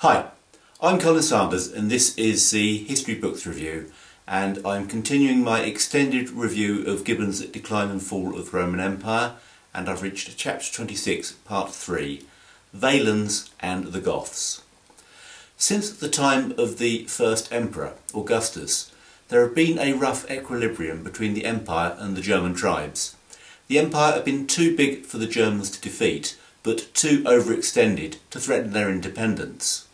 Hi, I'm Colin Sanders and this is the History Books Review, and I'm continuing my extended review of Gibbon's Decline and Fall of the Roman Empire, and I've reached chapter 26, part 3, Valens and the Goths. Since the time of the first emperor, Augustus, there had been a rough equilibrium between the empire and the German tribes. The empire had been too big for the Germans to defeat, but too overextended to threaten their independence.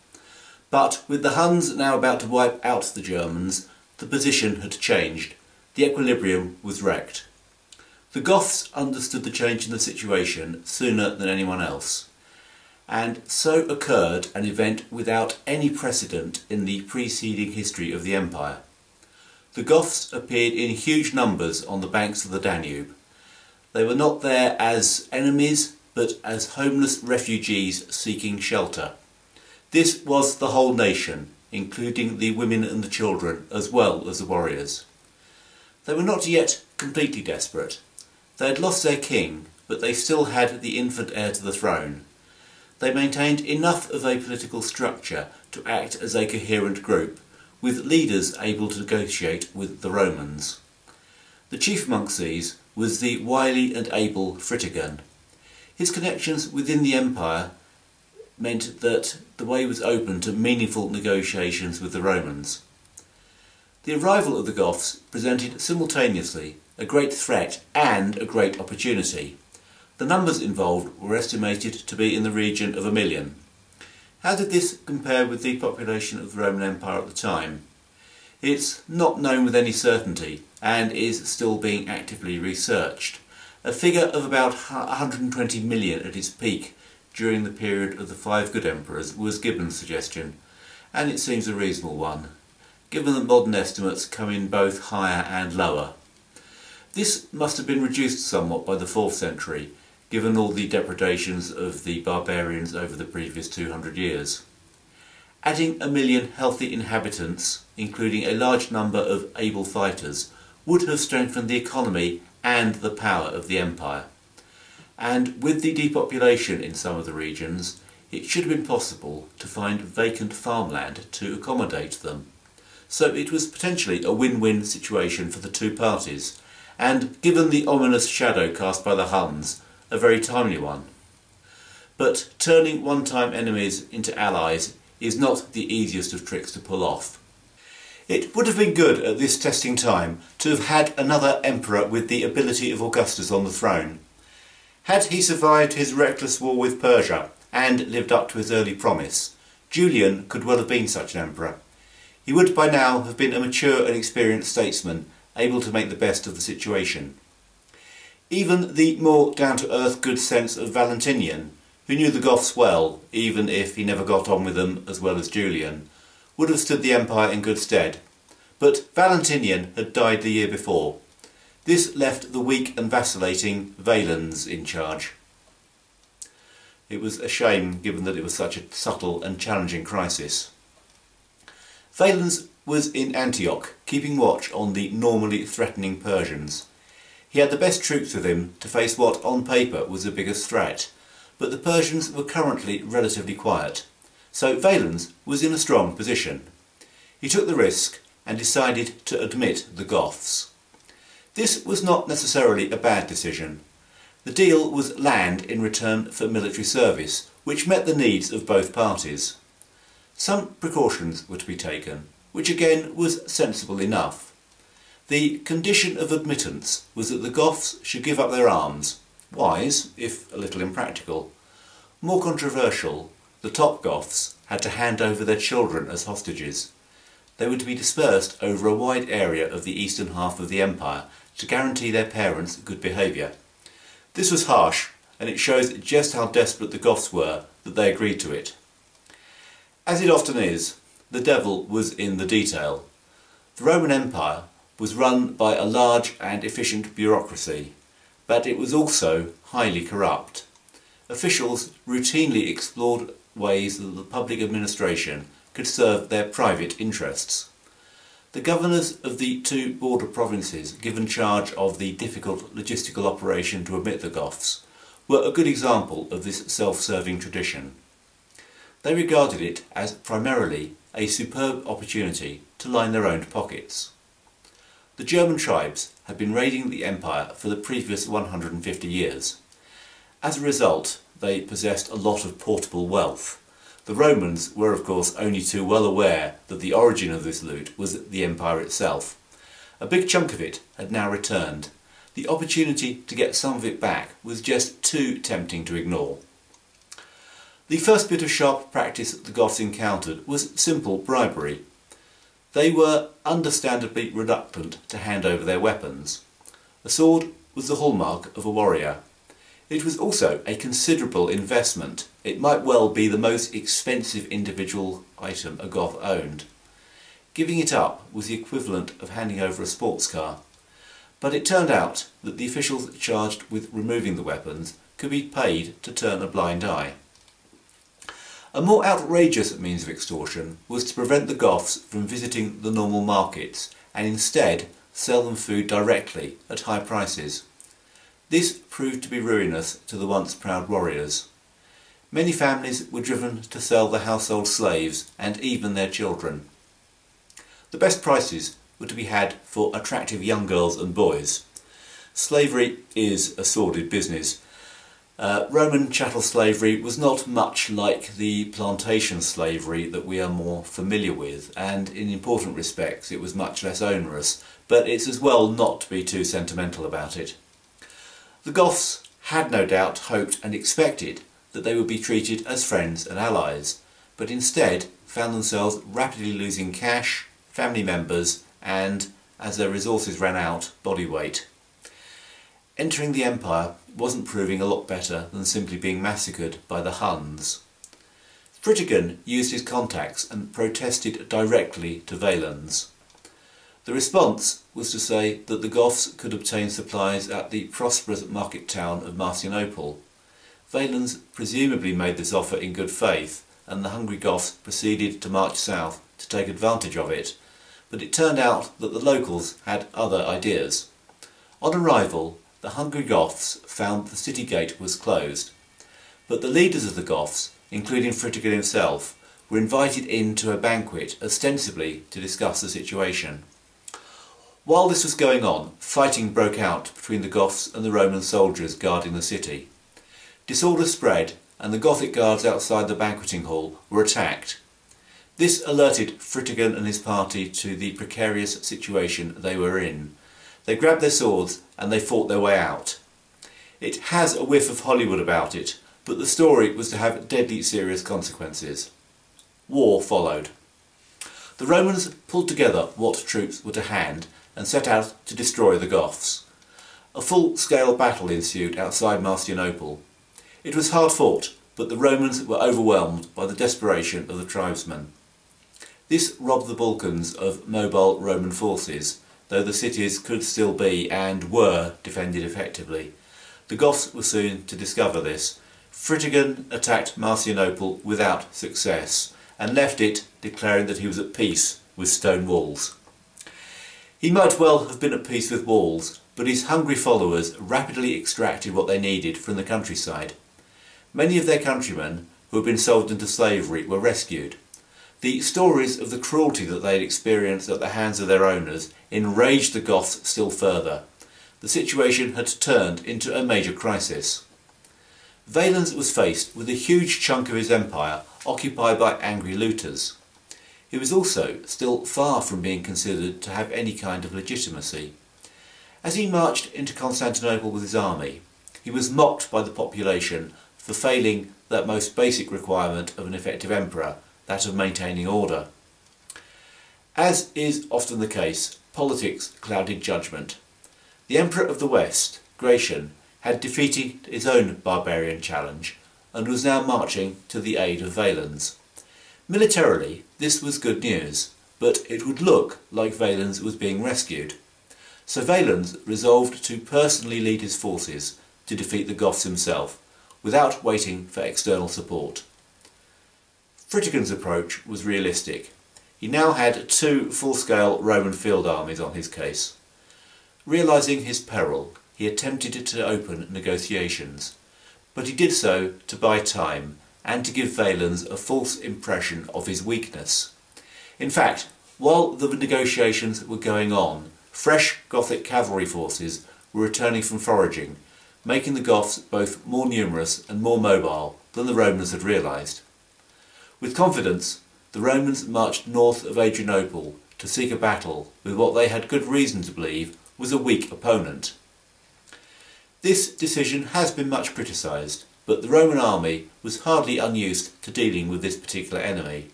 But with the Huns now about to wipe out the Germans, the position had changed. The equilibrium was wrecked. The Goths understood the change in the situation sooner than anyone else, and so occurred an event without any precedent in the preceding history of the empire. The Goths appeared in huge numbers on the banks of the Danube. They were not there as enemies, but as homeless refugees seeking shelter. This was the whole nation, including the women and the children, as well as the warriors. They were not yet completely desperate. They had lost their king, but they still had the infant heir to the throne. They maintained enough of a political structure to act as a coherent group, with leaders able to negotiate with the Romans. The chief amongst these was the wily and able Fritigern. His connections within the empire meant that the way was open to meaningful negotiations with the Romans. The arrival of the Goths presented simultaneously a great threat and a great opportunity. The numbers involved were estimated to be in the region of 1 million. How did this compare with the population of the Roman Empire at the time? It's not known with any certainty and is still being actively researched. A figure of about 120 million at its peak during the period of the 5 good emperors was Gibbon's suggestion, and it seems a reasonable one, given that modern estimates come in both higher and lower. This must have been reduced somewhat by the 4th century, given all the depredations of the barbarians over the previous 200 years. Adding 1 million healthy inhabitants, including a large number of able fighters, would have strengthened the economy and the power of the empire. And with the depopulation in some of the regions, it should have been possible to find vacant farmland to accommodate them. So it was potentially a win-win situation for the two parties, and given the ominous shadow cast by the Huns, a very timely one. But turning one-time enemies into allies is not the easiest of tricks to pull off. It would have been good at this testing time to have had another emperor with the ability of Augustus on the throne. Had he survived his reckless war with Persia and lived up to his early promise, Julian could well have been such an emperor. He would by now have been a mature and experienced statesman, able to make the best of the situation. Even the more down-to-earth good sense of Valentinian, who knew the Goths well, even if he never got on with them as well as Julian, would have stood the empire in good stead. But Valentinian had died the year before. This left the weak and vacillating Valens in charge. It was a shame, given that it was such a subtle and challenging crisis. Valens was in Antioch, keeping watch on the normally threatening Persians. He had the best troops with him to face what on paper was the biggest threat, but the Persians were currently relatively quiet, so Valens was in a strong position. He took the risk and decided to admit the Goths. This was not necessarily a bad decision. The deal was land in return for military service, which met the needs of both parties. Some precautions were to be taken, which again was sensible enough. The condition of admittance was that the Goths should give up their arms. Wise, if a little impractical. More controversial, the top Goths had to hand over their children as hostages. They were to be dispersed over a wide area of the eastern half of the empire to guarantee their parents good behaviour. This was harsh, and it shows just how desperate the Goths were that they agreed to it. As it often is, the devil was in the detail. The Roman Empire was run by a large and efficient bureaucracy, but it was also highly corrupt. Officials routinely explored ways that the public administration could serve their private interests. The governors of the 2 border provinces given charge of the difficult logistical operation to admit the Goths were a good example of this self-serving tradition. They regarded it as primarily a superb opportunity to line their own pockets. The German tribes had been raiding the empire for the previous 150 years. As a result, they possessed a lot of portable wealth. The Romans were of course only too well aware that the origin of this loot was the empire itself. A big chunk of it had now returned. The opportunity to get some of it back was just too tempting to ignore. The first bit of sharp practice the Goths encountered was simple bribery. They were understandably reluctant to hand over their weapons. A sword was the hallmark of a warrior. It was also a considerable investment. It might well be the most expensive individual item a Goth owned. Giving it up was the equivalent of handing over a sports car. But it turned out that the officials charged with removing the weapons could be paid to turn a blind eye. A more outrageous means of extortion was to prevent the Goths from visiting the normal markets and instead sell them food directly at high prices. This proved to be ruinous to the once proud warriors. Many families were driven to sell their household slaves and even their children. The best prices were to be had for attractive young girls and boys. Slavery is a sordid business. Roman chattel slavery was not much like the plantation slavery that we are more familiar with, and in important respects it was much less onerous, but it's as well not to be too sentimental about it. The Goths had no doubt hoped and expected that they would be treated as friends and allies, but instead found themselves rapidly losing cash, family members and, as their resources ran out, body weight. Entering the empire wasn't proving a lot better than simply being massacred by the Huns. Fritigern used his contacts and protested directly to Valens. The response was to say that the Goths could obtain supplies at the prosperous market town of Marcianople. Valens presumably made this offer in good faith, and the hungry Goths proceeded to march south to take advantage of it, but it turned out that the locals had other ideas. On arrival, the hungry Goths found the city gate was closed, but the leaders of the Goths, including Fritigern himself, were invited in to a banquet ostensibly to discuss the situation. While this was going on, fighting broke out between the Goths and the Roman soldiers guarding the city. Disorder spread and the Gothic guards outside the banqueting hall were attacked. This alerted Fritigern and his party to the precarious situation they were in. They grabbed their swords and they fought their way out. It has a whiff of Hollywood about it, but the story was to have deadly serious consequences. War followed. The Romans pulled together what troops were to hand and set out to destroy the Goths. A full-scale battle ensued outside Marcianople. It was hard fought, but the Romans were overwhelmed by the desperation of the tribesmen. This robbed the Balkans of mobile Roman forces, though the cities could still be and were defended effectively. The Goths were soon to discover this. Fritigern attacked Marcianople without success and left it declaring that he was at peace with stone walls. He might well have been at peace with walls, but his hungry followers rapidly extracted what they needed from the countryside. Many of their countrymen who had been sold into slavery were rescued. The stories of the cruelty that they had experienced at the hands of their owners enraged the Goths still further. The situation had turned into a major crisis. Valens was faced with a huge chunk of his empire occupied by angry looters. He was also still far from being considered to have any kind of legitimacy. As he marched into Constantinople with his army, he was mocked by the population for failing that most basic requirement of an effective emperor, that of maintaining order. As is often the case, politics clouded judgment. The Emperor of the West, Gratian, had defeated his own barbarian challenge and was now marching to the aid of Valens. Militarily, this was good news, but it would look like Valens was being rescued. So Valens resolved to personally lead his forces to defeat the Goths himself, without waiting for external support. Fritigern's approach was realistic. He now had 2 full-scale Roman field armies on his case. Realising his peril, he attempted to open negotiations, but he did so to buy time and to give Valens a false impression of his weakness. In fact, while the negotiations were going on, fresh Gothic cavalry forces were returning from foraging, making the Goths both more numerous and more mobile than the Romans had realised. With confidence, the Romans marched north of Adrianople to seek a battle with what they had good reason to believe was a weak opponent. This decision has been much criticised, but the Roman army was hardly unused to dealing with this particular enemy.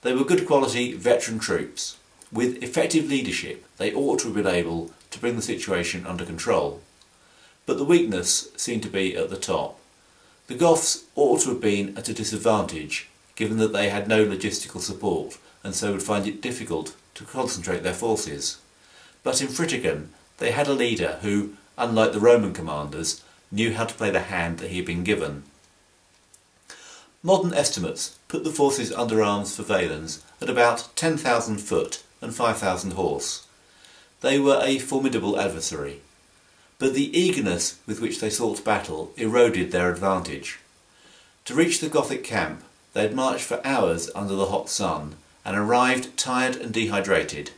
They were good quality veteran troops. With effective leadership, they ought to have been able to bring the situation under control. But the weakness seemed to be at the top. The Goths ought to have been at a disadvantage, given that they had no logistical support, and so would find it difficult to concentrate their forces. But in Fritigern, they had a leader who, unlike the Roman commanders, knew how to play the hand that he had been given. Modern estimates put the forces under arms for Valens at about 10,000 foot and 5,000 horse. They were a formidable adversary, but the eagerness with which they sought battle eroded their advantage. To reach the Gothic camp, they had marched for hours under the hot sun and arrived tired and dehydrated.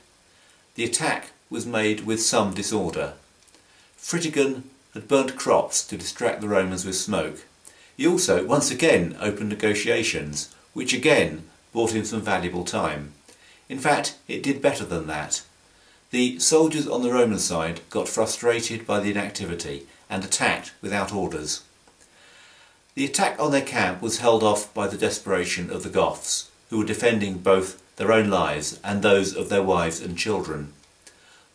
The attack was made with some disorder. Fritigern had burnt crops to distract the Romans with smoke. He also once again opened negotiations, which again bought him some valuable time. In fact, it did better than that. The soldiers on the Roman side got frustrated by the inactivity and attacked without orders. The attack on their camp was held off by the desperation of the Goths, who were defending both their own lives and those of their wives and children.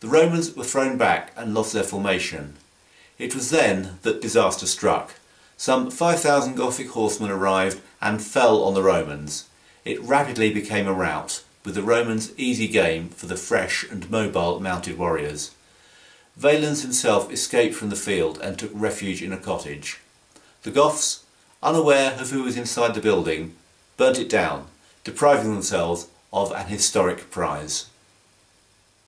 The Romans were thrown back and lost their formation. It was then that disaster struck. Some 5,000 Gothic horsemen arrived and fell on the Romans. It rapidly became a rout, with the Romans' easy game for the fresh and mobile mounted warriors. Valens himself escaped from the field and took refuge in a cottage. The Goths, unaware of who was inside the building, burnt it down, depriving themselves of an historic prize.